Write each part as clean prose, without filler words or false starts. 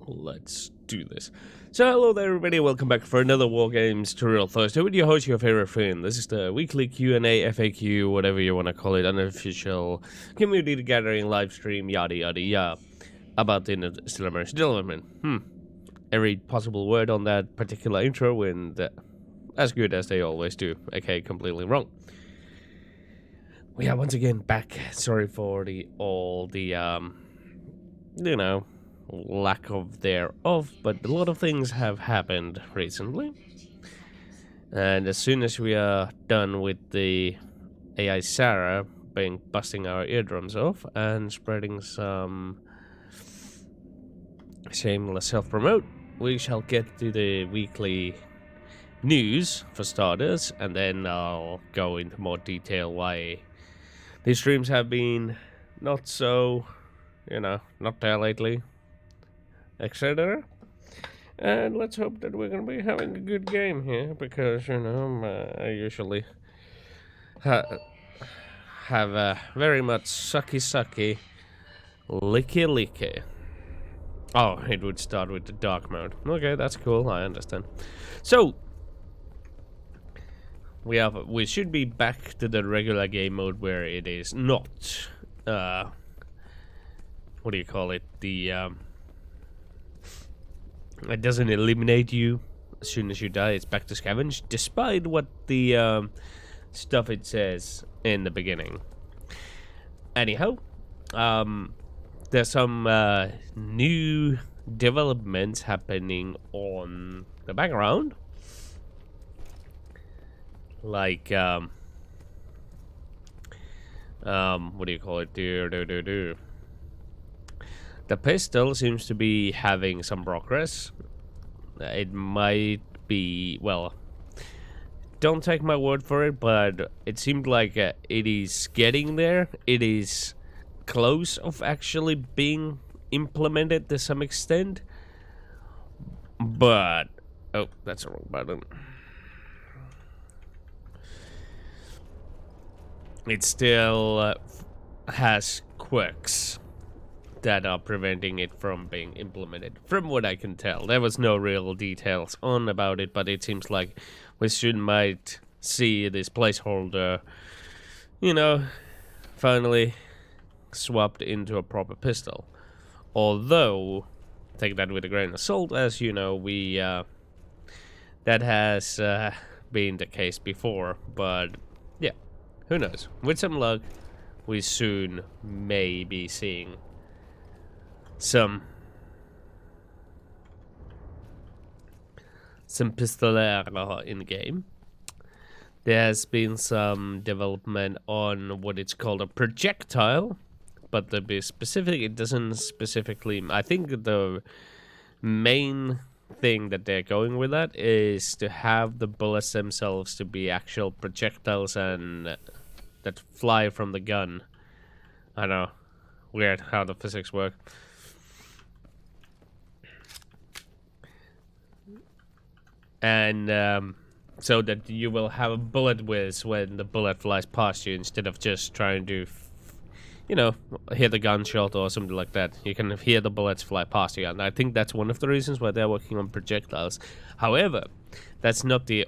Let's do this. So hello there everybody, welcome back for another Wargames tutorial Thursday with your host, your favorite friend. This is the weekly Q&A, FAQ, whatever you want to call it, unofficial community gathering, live stream, yada yada yada, about the Interstellar Marines development. Every possible word on that particular intro went as good as they always do, aka completely wrong. We are once again back. Sorry for lack of thereof, but a lot of things have happened recently. And as soon as we are done with the AI Sarah busting our eardrums off and spreading some shameless self-promote, we shall get to the weekly news for starters, and then I'll go into more detail why these streams have been not so, not there lately, etc. And let's hope that we're going to be having a good game here, because, I usually have a very much sucky, licky. Oh, it would start with the dark mode. Okay, that's cool, I understand. So, we should be back to the regular game mode where it is not, what do you call it, it doesn't eliminate you as soon as you die. It's back to scavenge, despite what the stuff it says in the beginning. Anyhow, there's some new developments happening on the background. Like, what do you call it? The pistol seems to be having some progress. It might be, well, don't take my word for it, but it seemed like it is getting there. It is close of actually being implemented to some extent. But, oh, that's the wrong button. It still has quirks that are preventing it from being implemented. From what I can tell, there was no real details on about it, but it seems like we soon might see this placeholder, finally swapped into a proper pistol. Although, take that with a grain of salt, as you know, that has been the case before, but yeah, who knows? With some luck, we soon may be seeing some pistolera in game. There has been some development on what it's called a projectile, but to be specific, it doesn't specifically. I think the main thing that they're going with that is to have the bullets themselves to be actual projectiles and that fly from the gun. I know, weird how the physics work. And so that you will have a bullet whiz when the bullet flies past you, instead of just trying to, hear the gunshot or something like that. You can hear the bullets fly past you, and I think that's one of the reasons why they're working on projectiles. However, that's not the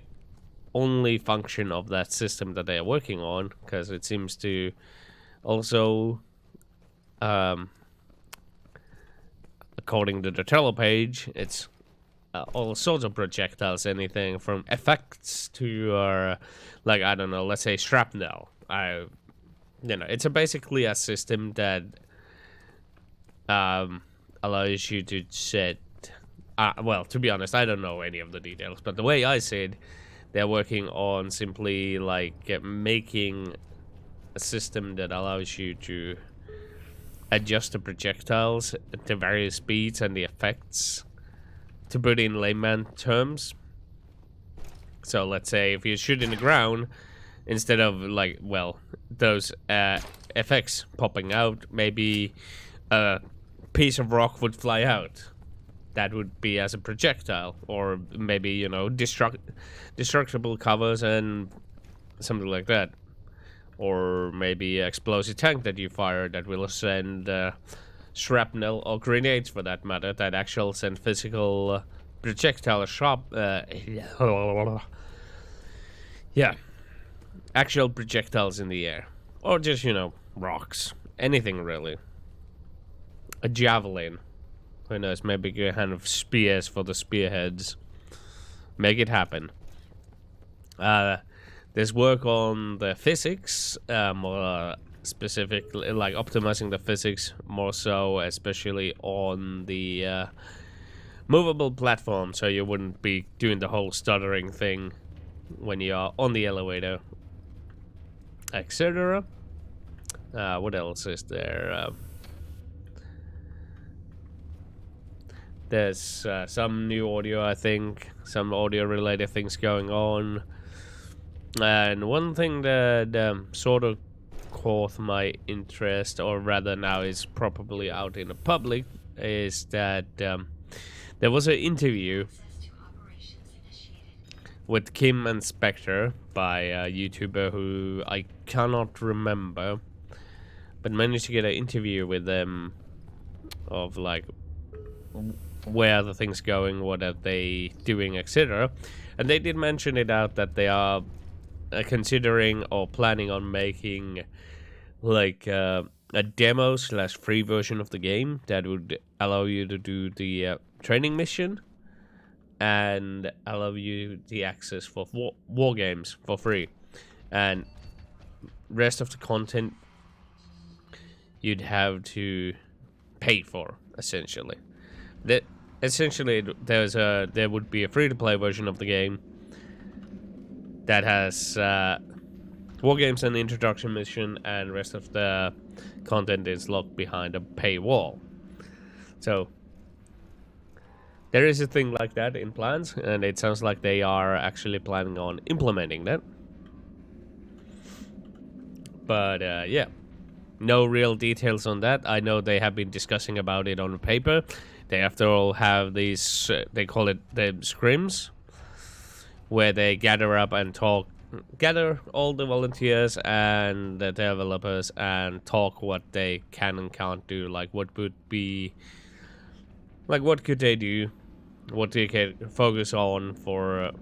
only function of that system that they're working on, because it seems to also, according to the trailer page, it's all sorts of projectiles, anything from effects to, I don't know, let's say shrapnel. It's basically a system that allows you to set. Well, to be honest, I don't know any of the details, but the way I see it, they're working on simply making a system that allows you to adjust the projectiles to various speeds and the effects. To put in layman terms, so let's say if you shoot in the ground, instead of those effects popping out, maybe a piece of rock would fly out. That would be as a projectile, or maybe destructible covers and something like that, or maybe an explosive tank that you fire that will send shrapnel or grenades for that matter that actual send physical projectile yeah, actual projectiles in the air, or just, you know, rocks, anything really. A javelin, who knows, maybe a kind of spears for the spearheads. Make it happen. There's work on the physics, more specifically, like optimizing the physics more so, especially on the movable platform, so you wouldn't be doing the whole stuttering thing when you are on the elevator, etc. What else is there? There's some new audio, I think, some audio related things going on. And one thing that sort of caught my interest, or rather now is probably out in the public, is that there was an interview with Kim and Spectre by a YouTuber who I cannot remember, but managed to get an interview with them of like where are the things going, what are they doing, etc. And they did mention it out that they are considering or planning on making like a demo / free version of the game that would allow you to do the training mission and allow you the access for war games for free, and rest of the content you'd have to pay for, essentially. That essentially there would be a free-to-play version of the game that has war games and introduction mission, and rest of the content is locked behind a paywall. So there is a thing like that in plans, and it sounds like they are actually planning on implementing that. But yeah, no real details on that. I know they have been discussing about it on paper. They, after all, have these, they call it the scrims, where they gather up and gather all the volunteers and the developers and talk what they can and can't do, like what would be, like what could they do, what they can focus on for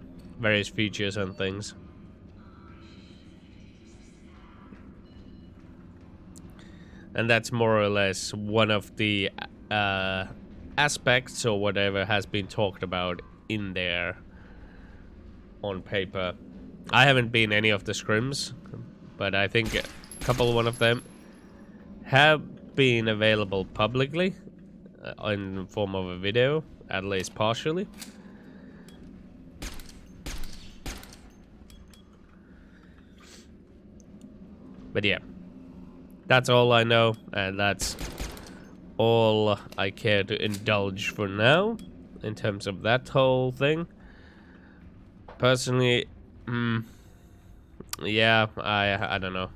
various features and things. And that's more or less one of the aspects or whatever has been talked about in there on paper. I haven't been any of the scrims, but I think a couple one of them have been available publicly in form of a video, at least partially. But yeah, that's all I know, and that's all I care to indulge for now in terms of that whole thing. Personally, yeah, I don't know.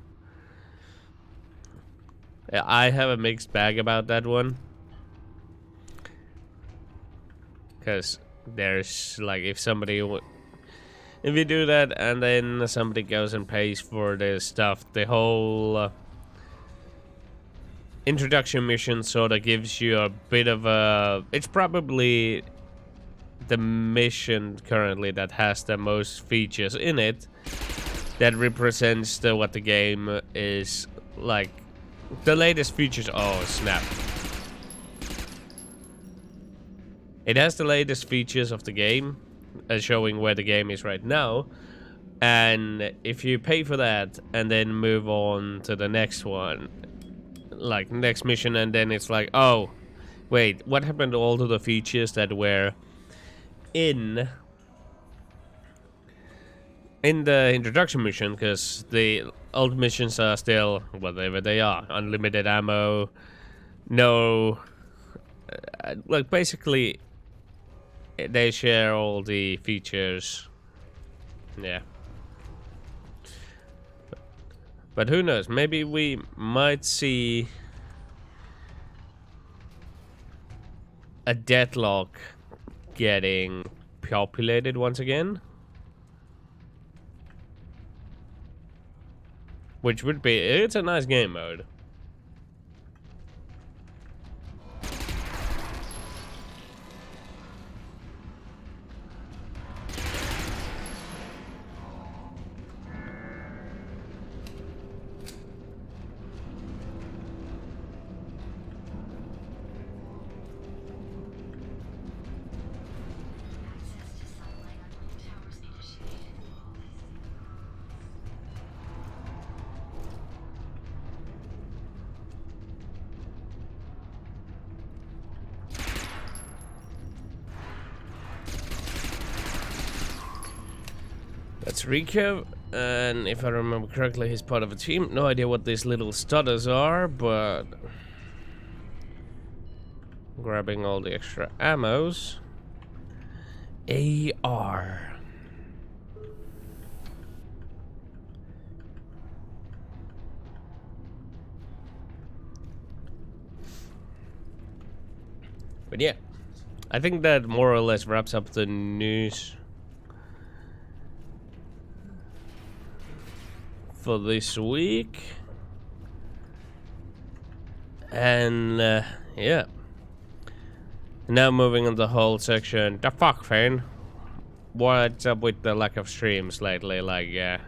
I have a mixed bag about that one, because there's like, if you do that and then somebody goes and pays for the stuff, the whole introduction mission sort of gives you a bit of a, it's probably the mission currently that has the most features in it, that represents what the game is like, the latest features. Oh snap, it has the latest features of the game, showing where the game is right now. And if you pay for that and then move on to the next one, like next mission, and then it's like, oh wait, what happened to all of the features that were in the introduction mission? Because the old missions are still whatever they are, unlimited ammo, no like basically they share all the features. Yeah, but who knows, maybe we might see a deadlock getting populated once again, which would be, it's a nice game mode. That's Rico, and if I remember correctly, he's part of a team. No idea what these little stutters are, but grabbing all the extra ammos. AR. But yeah, I think that more or less wraps up the news for this week. And yeah. Now moving on the whole section. The fuck, Fane? What's up with the lack of streams lately? Like, yeah.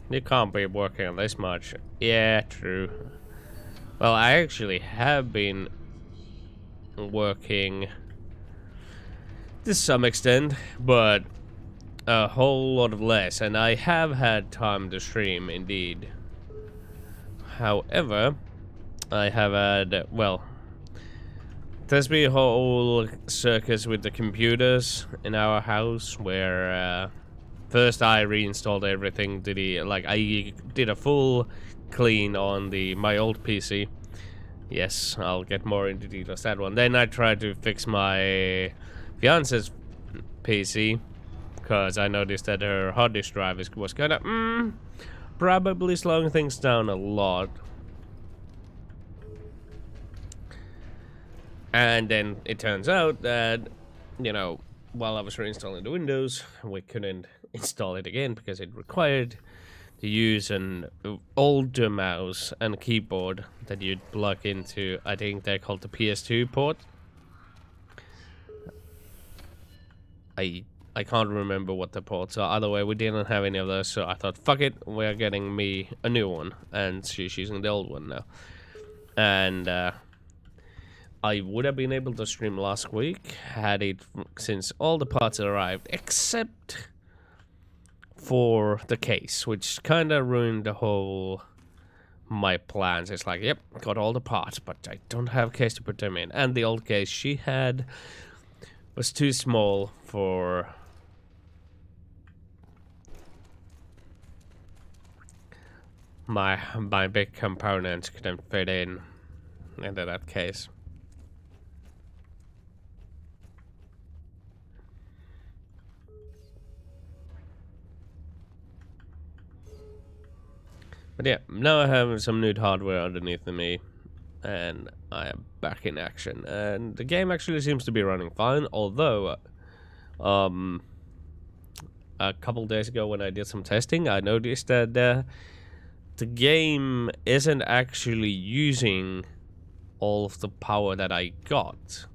You can't be working on this much. Yeah, true. Well, I actually have been working to some extent, but a whole lot of less, and I have had time to stream indeed. However, I have had, well, there's been a whole circus with the computers in our house where first I reinstalled everything to the, like, I did a full clean on my old PC. Yes, I'll get more into details that one. Then I tried to fix my fiance's PC because I noticed that her hard disk drive was kind of probably slowing things down a lot. And then it turns out that, you know, while I was reinstalling the Windows, we couldn't install it again because it required to use an older mouse and keyboard that you'd plug into, I think they're called the PS2 port. I can't remember what the ports are. Either way, we didn't have any of those, so I thought, fuck it, we're getting me a new one. And she's using the old one now. And I would have been able to stream last week had it, since all the parts arrived, except for the case, which kind of ruined the whole my plans. It's like, yep, got all the parts, but I don't have a case to put them in. And the old case she had was too small for my big components couldn't fit in into that case. But yeah, now I have some new hardware underneath me, and I am back in action. And the game actually seems to be running fine, although a couple days ago when I did some testing, I noticed that the game isn't actually using all of the power that I got,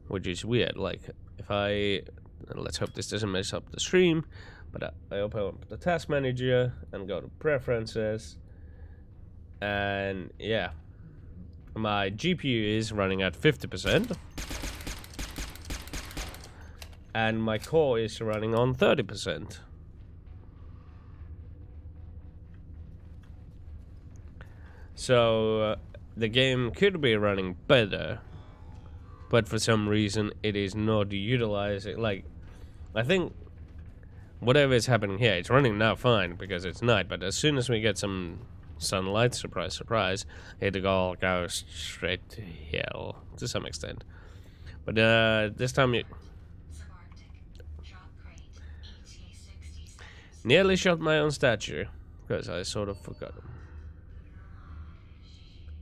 which is weird. Like, if let's hope this doesn't mess up the stream, but I open up the task manager and go to preferences, and yeah, my GPU is running at 50%, and my core is running on 30%. So the game could be running better, but for some reason it is not utilizing. Like, I think whatever is happening here, it's running now fine because it's night, but as soon as we get some sunlight, surprise, surprise, it all goes straight to hell to some extent. But this time nearly shot my own statue because I sort of forgot him.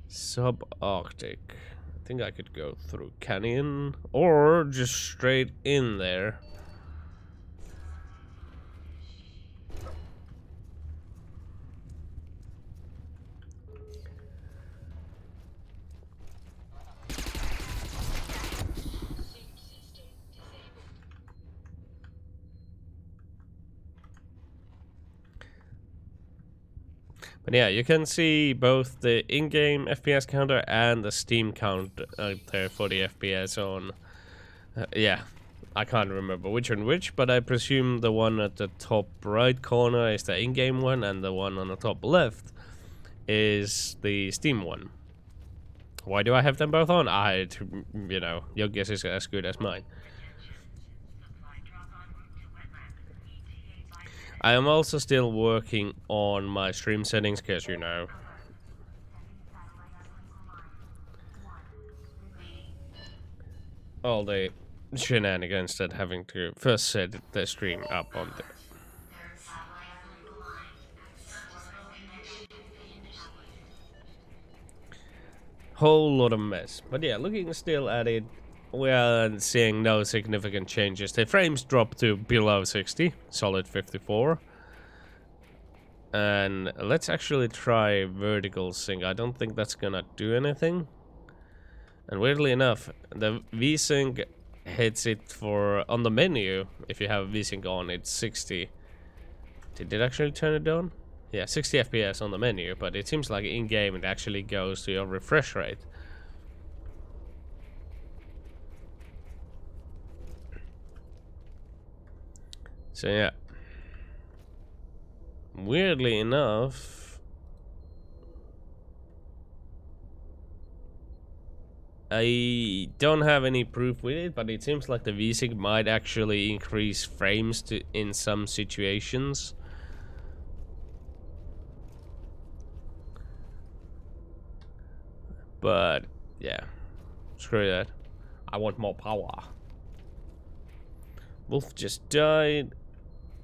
Subarctic. I think I could go through canyon or just straight in there. But yeah, you can see both the in-game FPS counter and the Steam count there for the FPS on. Yeah, I can't remember which one which, but I presume the one at the top right corner is the in-game one, and the one on the top left is the Steam one. Why do I have them both on? You know, your guess is as good as mine. I am also still working on my stream settings, because you know, all the shenanigans that having to first set the stream up on the whole lot of mess. But yeah, looking still at it, we are seeing no significant changes. The frames dropped to below 60, solid 54. And let's actually try vertical sync. I don't think that's gonna do anything. And weirdly enough, the VSync hits it for on the menu. If you have VSync on, it's 60. Did it actually turn it on? Yeah, 60 FPS on the menu, but it seems like in game it actually goes to your refresh rate. So yeah. Weirdly enough, I don't have any proof with it, but it seems like the VSync might actually increase frames in some situations. But yeah, screw that. I want more power. Wolf just died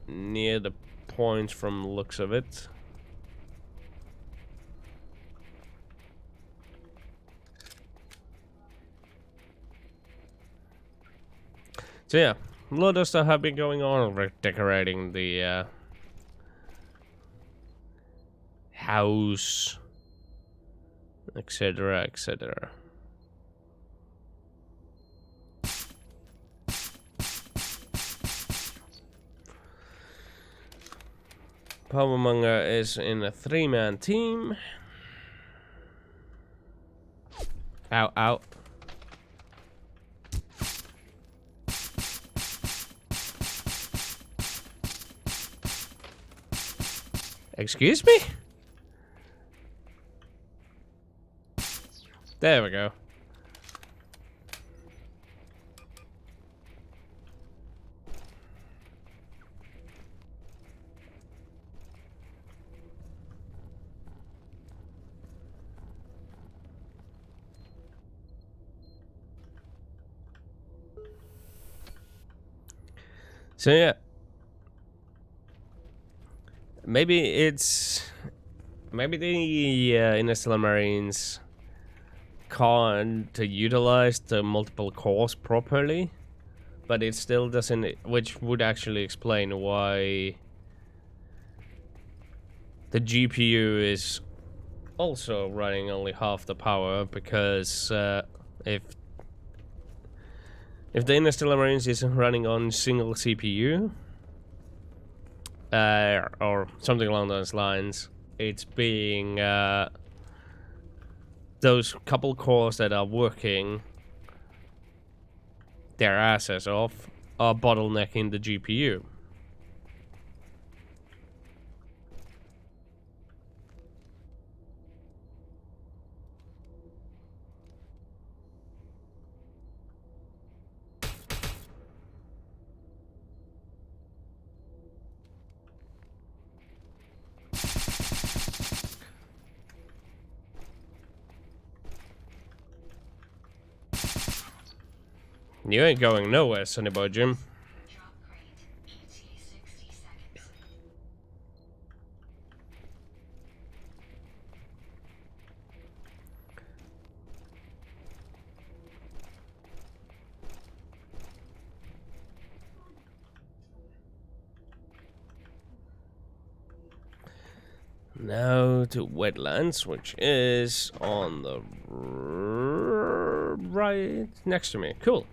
near the point from the looks of it. So yeah, a lot of stuff have been going on, decorating the house, etc, etc. Powermonger is in a 3-man team. Ow, ow. Excuse me? There we go. So yeah, maybe the Interstellar Marines can't utilize the multiple cores properly, but it still doesn't, which would actually explain why the GPU is also running only half the power, because if the Interstellar Marines is running on single CPU, or something along those lines, it's being those couple cores that are working their asses off are bottlenecking the GPU. You ain't going nowhere, sonny boy Jim. Now to wetlands, which is on the right next to me. Cool.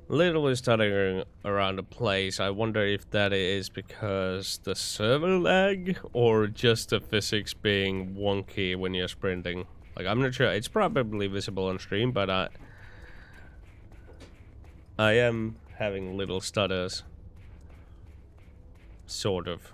Literally stuttering around the place. I wonder if that is because the server lag or just the physics being wonky when you're sprinting. Like, I'm not sure. It's probably visible on stream, but I am having little stutters. Sort of.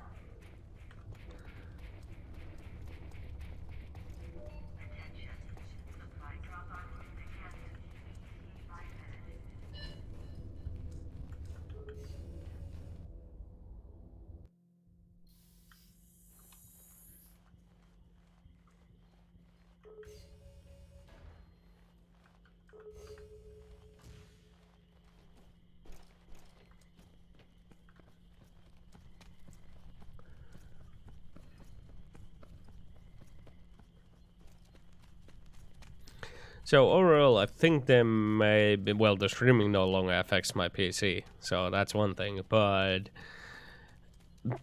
So overall, I think there may be, well, the streaming no longer affects my PC, so that's one thing. But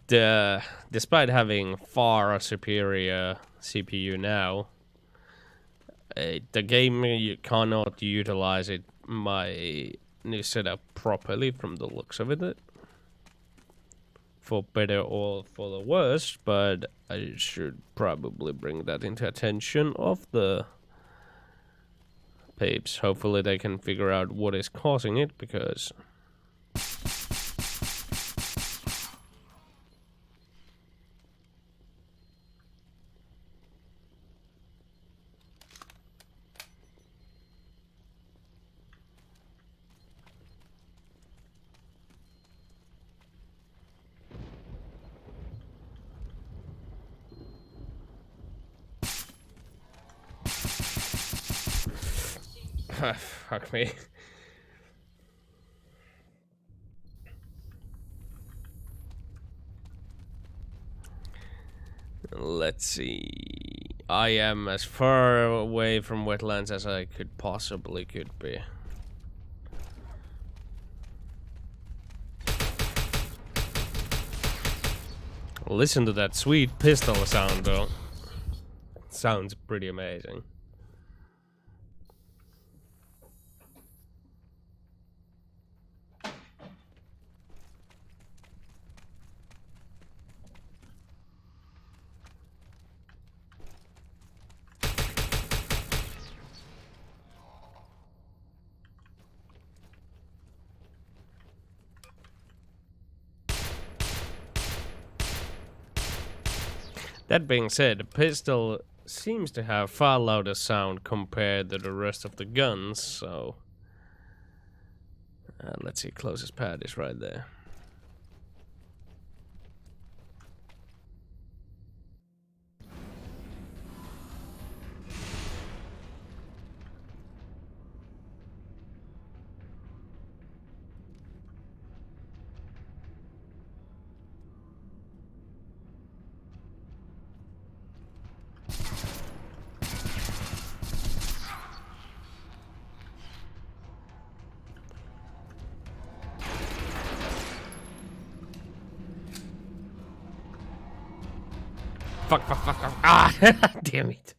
despite having far superior CPU now, the game you cannot utilize it my new setup properly from the looks of it. For better or for the worse, but I should probably bring that into attention of the peeps. Hopefully they can figure out what is causing it, because fuck me. Let's see. I am as far away from wetlands as I could be. Listen to that sweet pistol sound, though. Sounds pretty amazing. That being said, the pistol seems to have far louder sound compared to the rest of the guns, so let's see, closest pad is right there. Fuck. Ah, damn it.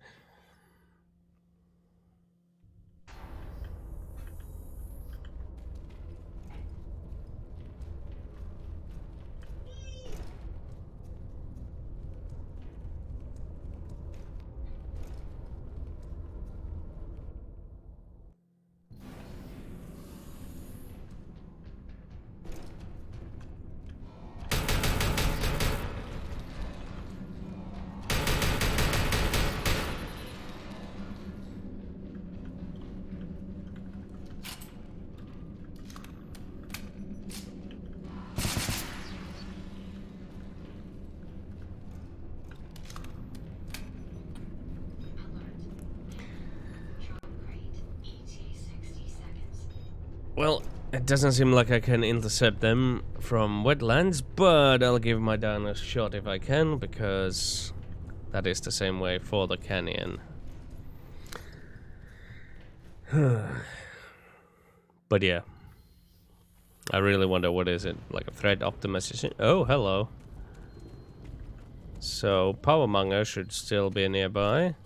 Well, it doesn't seem like I can intercept them from wetlands, but I'll give my dino a shot if I can, because that is the same way for the canyon. But yeah, I really wonder, what is it? Like a threat optimization? Oh, hello. So, Powermonger should still be nearby.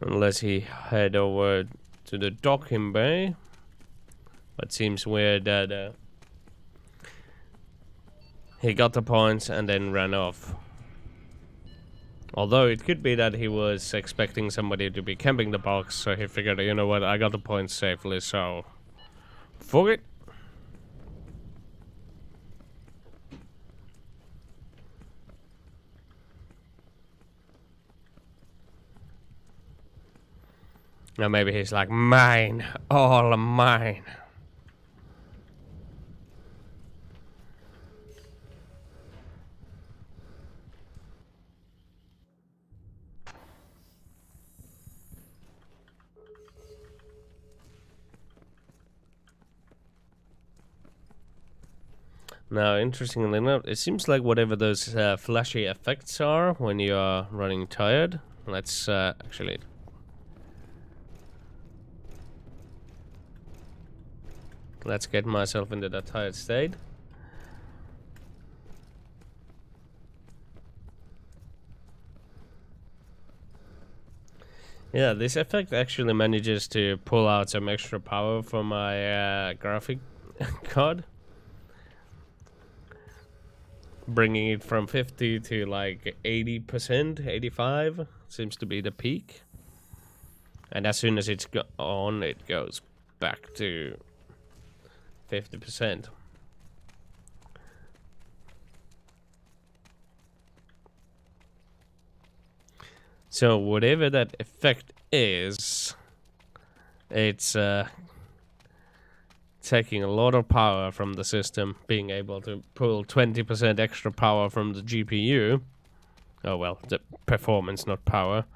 Unless he head over to the docking bay. But seems weird that he got the points and then ran off. Although it could be that he was expecting somebody to be camping the box, so he figured, you know what, I got the points safely, so fuck it. Or maybe he's like, mine, all mine. Now, interestingly enough, it seems like whatever those flashy effects are when you are running tired. Let's actually... Let's get myself into that tired state. Yeah, this effect actually manages to pull out some extra power from my graphic card. Bringing it from 50 to like 80%, 85 seems to be the peak. And as soon as it's on, it goes back to 50%. So whatever that effect is, it's taking a lot of power from the system, being able to pull 20% extra power from the GPU. Oh well, the performance, not power.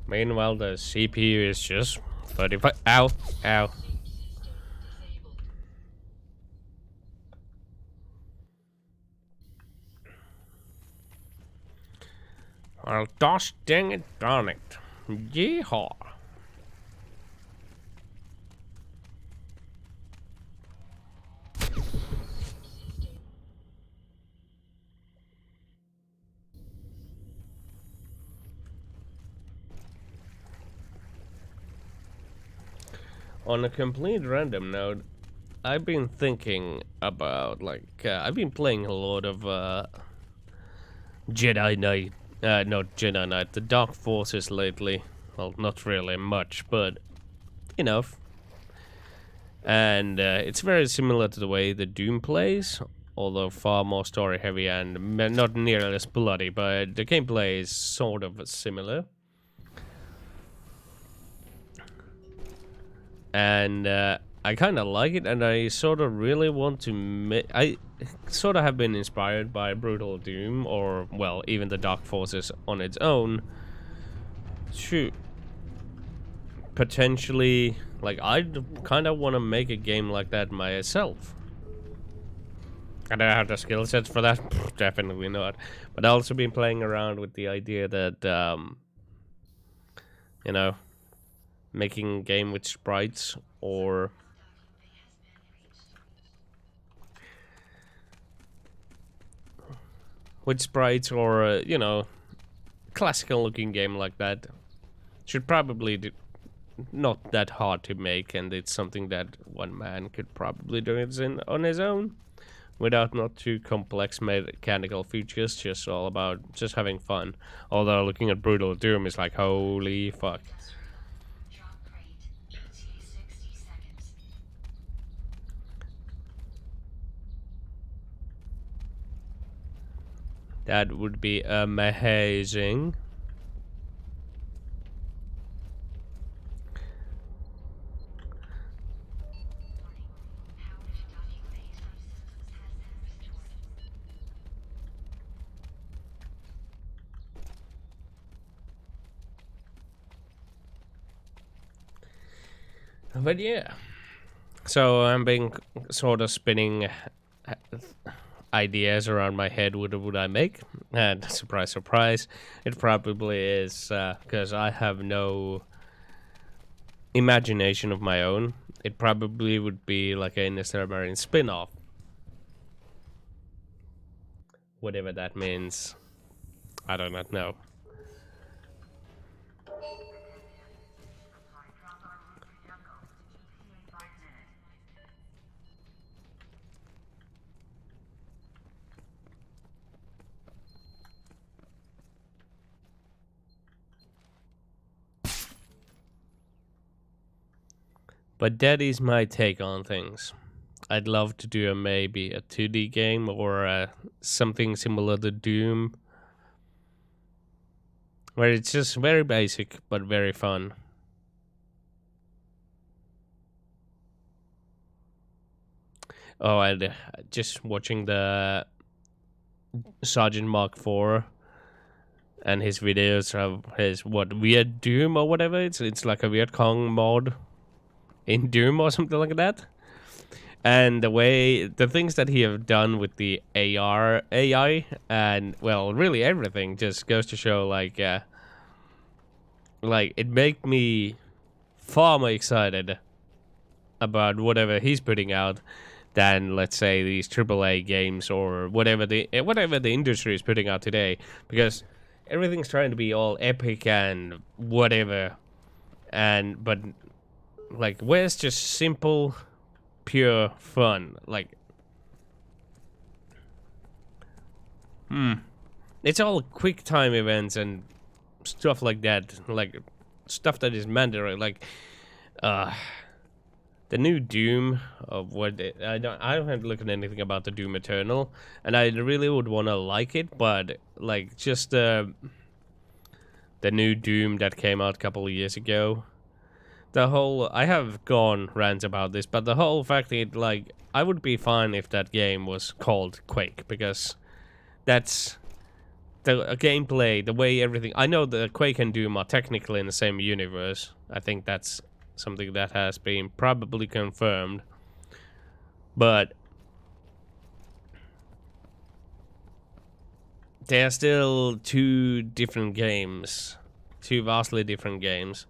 Meanwhile, the CPU is just 35. Ow, ow. Well, gosh dang it, darn it. Yeehaw. On a complete random note, I've been thinking about, like, I've been playing a lot of Jedi Knight, not Jedi Knight, the Dark Forces lately. Well, not really much, but enough. And it's very similar to the way the Doom plays, although far more story heavy and not nearly as bloody, but the gameplay is sort of similar. And I kind of like it, and I sort of really want to I sort of have been inspired by Brutal Doom, or, well, even the Dark Forces on its own, to potentially, like, I kind of want to make a game like that myself. I don't have the skill sets for that, definitely not. But I've also been playing around with the idea that, you know, making a game with sprites, or you know, classical looking game like that should probably do not that hard to make, and it's something that one man could probably do it on his own without not too complex mechanical features, just all about just having fun. Although looking at Brutal Doom is like, holy fuck. That would be amazing. But yeah, so I'm being sort of spinning ideas around my head. What would I make? And surprise, surprise, it probably is, because I have no imagination of my own. It probably would be like a Interstellar Marines spin-off, whatever that means. I do not know. But that is my take on things. I'd love to do maybe a 2D game or something similar to Doom, where it's just very basic but very fun. Oh, and just watching the Sergeant Mark IV and his videos of his weird Doom or whatever. It's like a weird Kong mod in Doom or something like that. And the things that he have done with the AI, and well, really everything just goes to show like it make me far more excited about whatever he's putting out than, let's say, these AAA games or whatever the industry is putting out today, because everything's trying to be all epic and whatever, but like, where's just simple, pure fun? Like, it's all quick time events and stuff like that, like stuff that is mandatory, like the new Doom of I haven't looked at anything about the Doom Eternal, and I really would want to like it, but like just the new Doom that came out a couple of years ago, I have gone rants about this, but the whole fact that, like, I would be fine if that game was called Quake, because that's the gameplay, the way everything. I know the Quake and Doom are technically in the same universe. I think that's something that has been probably confirmed, but they are still two different games, two vastly different games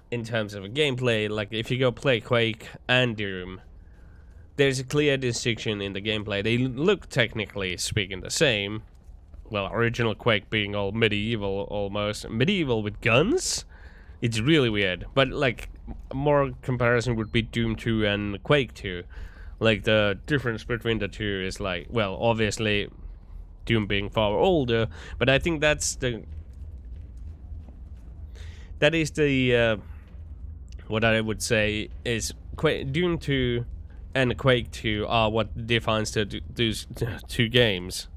in terms of a gameplay. Like, if you go play Quake and Doom, there's a clear distinction in the gameplay. They look, technically speaking, the same. Well, original Quake being all medieval, almost medieval with guns. It's really weird, but like, more comparison would be Doom 2 and Quake 2. Like, the difference between the two is like, well, obviously Doom being far older, but I think that is the what I would say is Doom 2 and Quake 2 are what defines those two games.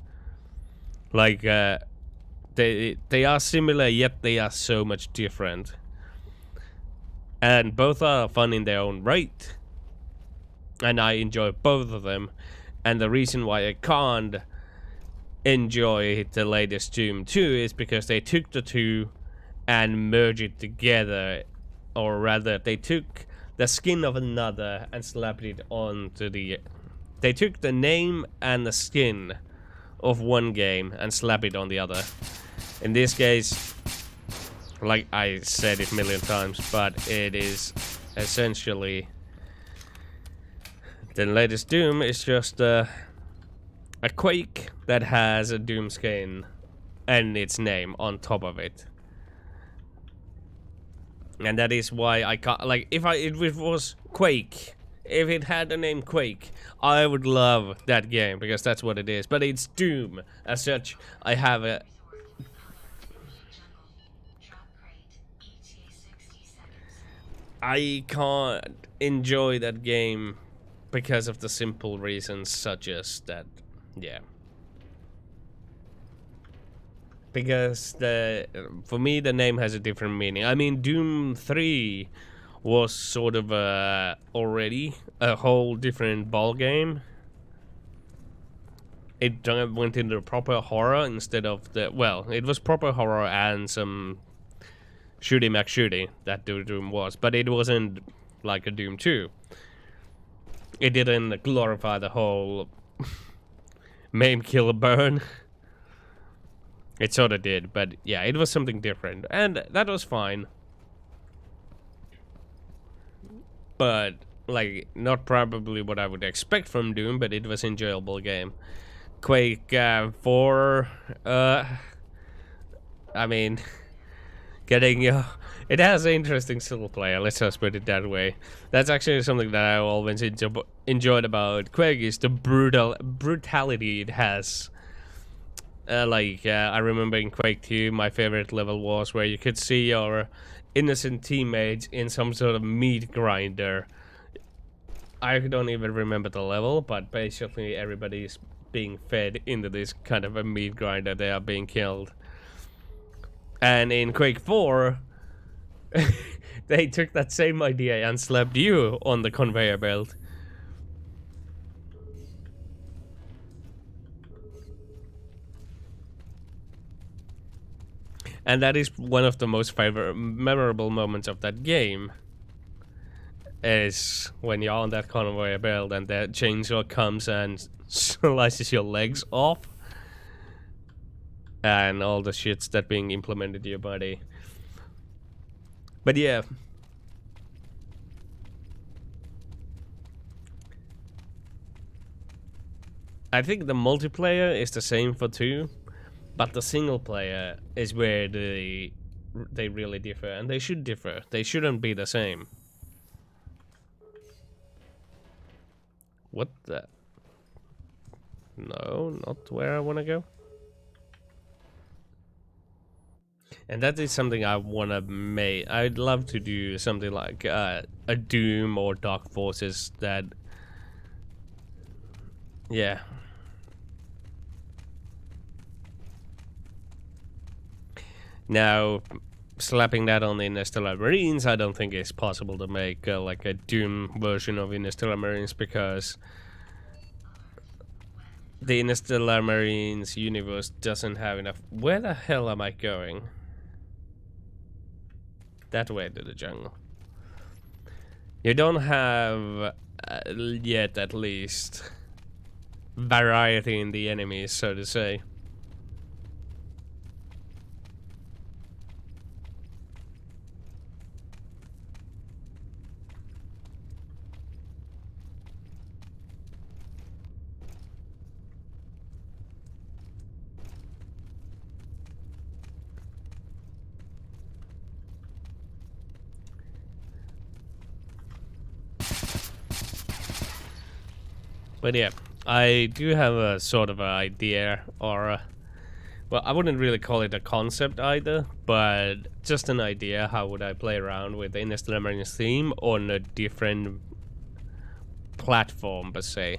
Like, they are similar, yet they are so much different. And both are fun in their own right. And I enjoy both of them. And the reason why I can't enjoy the latest Doom 2 is because they took the two and merged it together. Or rather, they took the skin of another and slapped it onto They took the name and the skin of one game and slap it on the other. In this case, like I said it a million times, but it is essentially the latest Doom is just a Quake that has a Doom skin and its name on top of it. And that is why I can't, like, if it was Quake, if it had the name Quake, I would love that game, because that's what it is. But it's Doom. As such, I have a... I can't enjoy that game because of the simple reasons such as that, yeah. Because for me, the name has a different meaning. I mean, Doom 3 was sort of already a whole different ball game. It went into proper horror instead of it was proper horror and some shooty McShooty that Doom was, but it wasn't like a Doom 2. It didn't glorify the whole maim, kill, burn. It sort of did, but yeah, it was something different, and that was fine. But, like, not probably what I would expect from Doom, but it was an enjoyable game. Quake 4, I mean, it has an interesting single player, let's just put it that way. That's actually something that I always enjoyed about Quake, is the brutality it has. I remember in Quake 2, my favorite level was where you could see your innocent teammates in some sort of meat grinder. I don't even remember the level, but basically everybody's being fed into this kind of a meat grinder. They are being killed. And in Quake 4, they took that same idea and slapped you on the conveyor belt. And that is one of the most memorable moments of that game. Is when you're on that conveyor belt and the chainsaw comes and slices your legs off. And all the shits that being implemented to your body. But yeah. I think the multiplayer is the same for 2. But the single player is where they really differ. And they should differ. They shouldn't be the same. What the? No, not where I want to go. And that is something I want to make. I'd love to do something like a Doom or Dark Forces that... Yeah. Now, slapping that on the Interstellar Marines, I don't think it's possible to make like a Doom version of Interstellar Marines, because the Interstellar Marines universe doesn't have enough... Where the hell am I going? That way to the jungle. You don't have, yet at least, variety in the enemies, so to say. But yeah, I do have a sort of an idea, or well, I wouldn't really call it a concept either, but just an idea. How would I play around with the Interstellar Marines theme on a different platform, per se,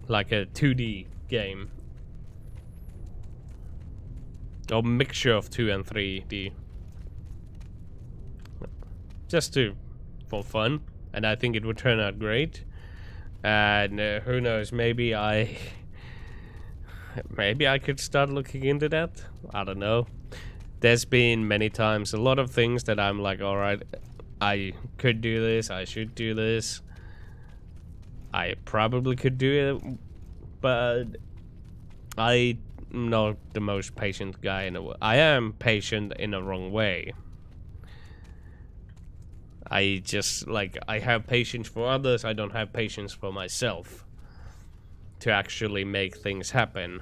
like a 2D game, or mixture of 2 and 3D, just for fun, and I think it would turn out great. And who knows, maybe I could start looking into that. I don't know. There's been many times, a lot of things that I'm like, alright, I could do this, I should do this, I probably could do it, but I'm not the most patient guy in the world. I am patient in the wrong way. I just, like, I have patience for others, I don't have patience for myself to actually make things happen.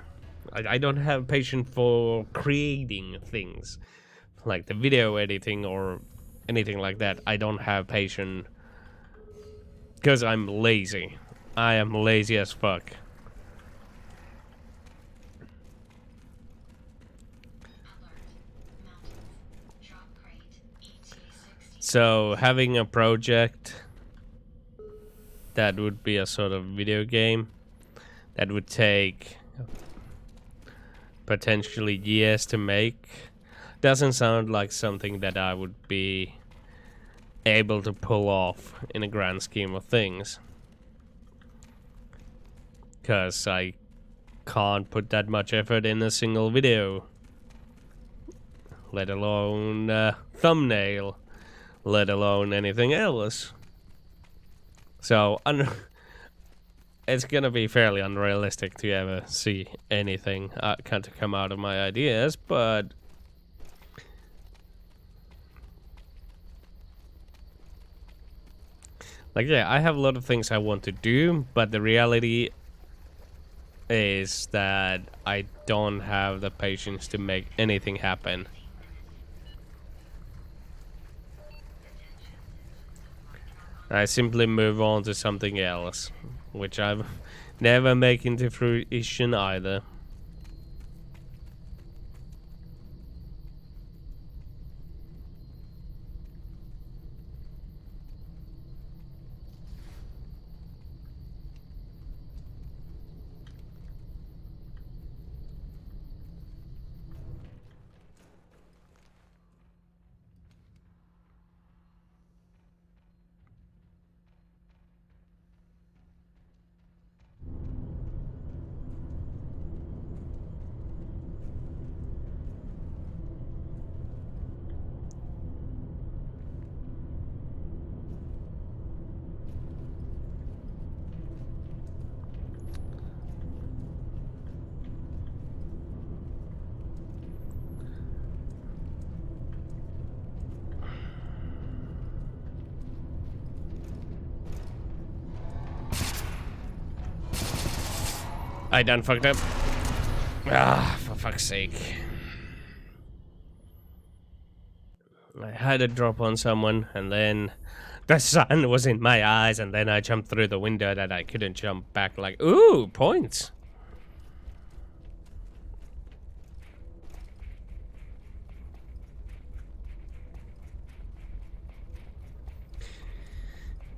I don't have patience for creating things, like the video editing or anything like that. I don't have patience because I'm lazy. I am lazy as fuck. So having a project that would be a sort of video game that would take potentially years to make doesn't sound like something that I would be able to pull off in a grand scheme of things, because I can't put that much effort in a single video, let alone thumbnail, let alone anything else. So it's gonna be fairly unrealistic to ever see anything kind of come out of my ideas, but like, yeah, I have a lot of things I want to do, but the reality is that I don't have the patience to make anything happen. I simply move on to something else, which I've never make into fruition either. I done fucked up. Ah, for fuck's sake. I had a drop on someone, and then the sun was in my eyes, and then I jumped through the window that I couldn't jump back. Like, ooh, points.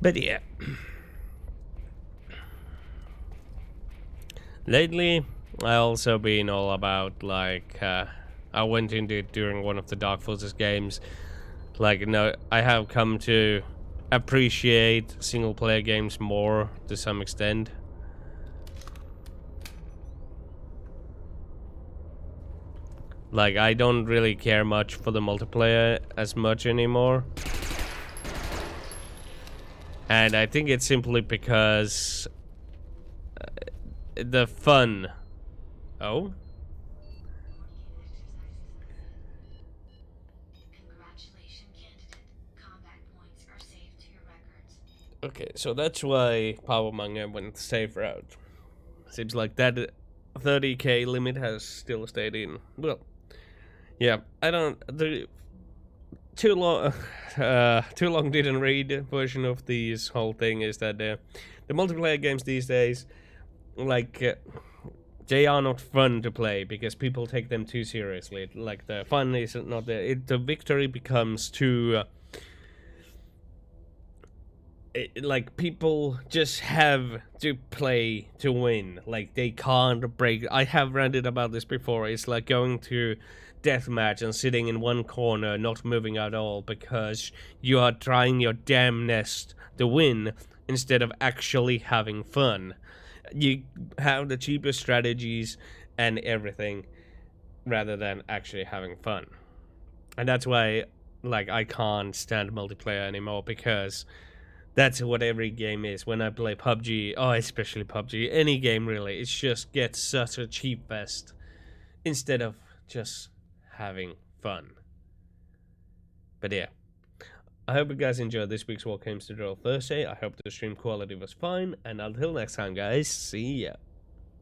But yeah. Lately, I also been all about, like, I went into it during one of the Dark Forces games. Like, no, I have come to appreciate single player games more to some extent. Like, I don't really care much for the multiplayer as much anymore. And I think it's simply because the fun. Oh? Okay, so that's why Power Manga went the safe route. Seems like that 30k limit has still stayed in. Well, yeah, I don't. The too long didn't read version of this whole thing is that the multiplayer games these days, like, they are not fun to play because people take them too seriously. Like, the fun is not there. The victory becomes too. Like, people just have to play to win. Like, they can't break. I have ranted about this before. It's like going to deathmatch and sitting in one corner, not moving at all, because you are trying your damnedest to win instead of actually having fun. You have the cheapest strategies and everything rather than actually having fun. And that's why, like, I can't stand multiplayer anymore, because that's what every game is. When I play PUBG, oh, especially PUBG, any game really, it just gets such a cheap fest instead of just having fun. But yeah, I hope you guys enjoyed this week's Wargames Tutorial Thursday. I hope the stream quality was fine, and until next time, guys, see ya.